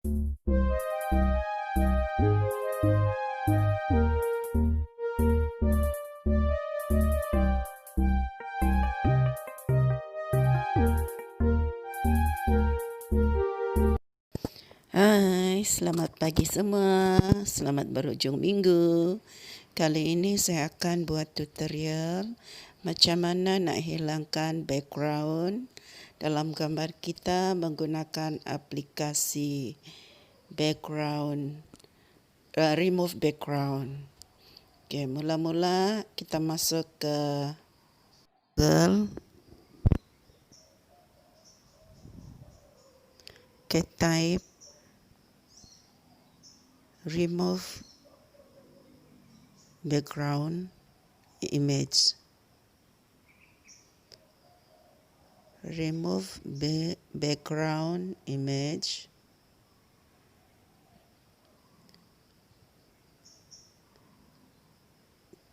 Hai, selamat pagi semua. Selamat berhujung minggu. Kali ini saya akan buat tutorial macam mana nak hilangkan background dalam gambar kita menggunakan aplikasi remove background. Okey, mula-mula kita masuk ke Google. Type remove background image. Remove background image.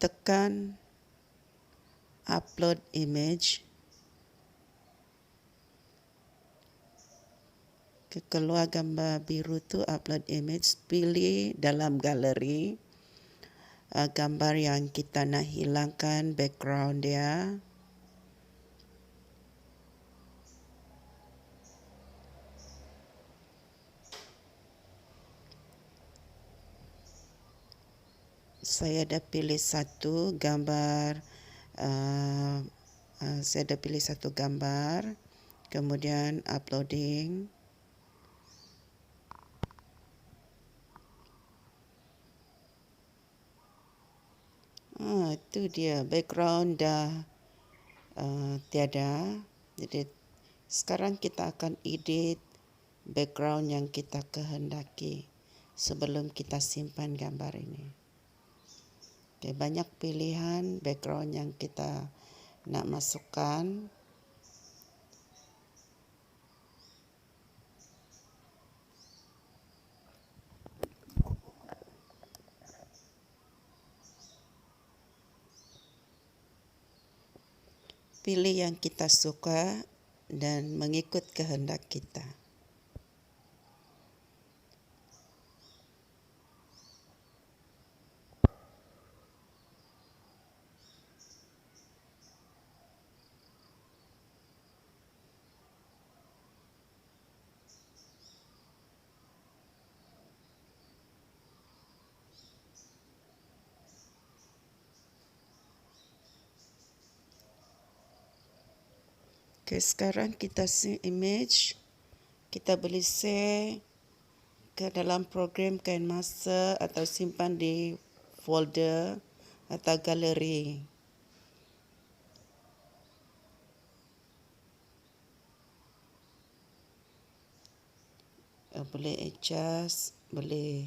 Tekan upload image. Keluar gambar biru tu upload image, pilih dalam galeri gambar yang kita nak hilangkan background dia. Saya dah pilih satu gambar, kemudian uploading. Itu dia, background dah tiada. Jadi sekarang kita akan edit background yang kita kehendaki sebelum kita simpan gambar ini. Okay, banyak pilihan background yang kita nak masukkan. Pilih yang kita suka dan mengikut kehendak kita. Okay, sekarang kita save image. Kita boleh share ke dalam program kain masa atau simpan di folder atau galeri. Boleh adjust, boleh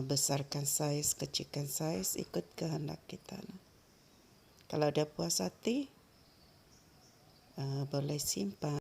besarkan saiz, kecilkan saiz, ikut kehendak kita. Kalau ada puas hati, boleh simpan.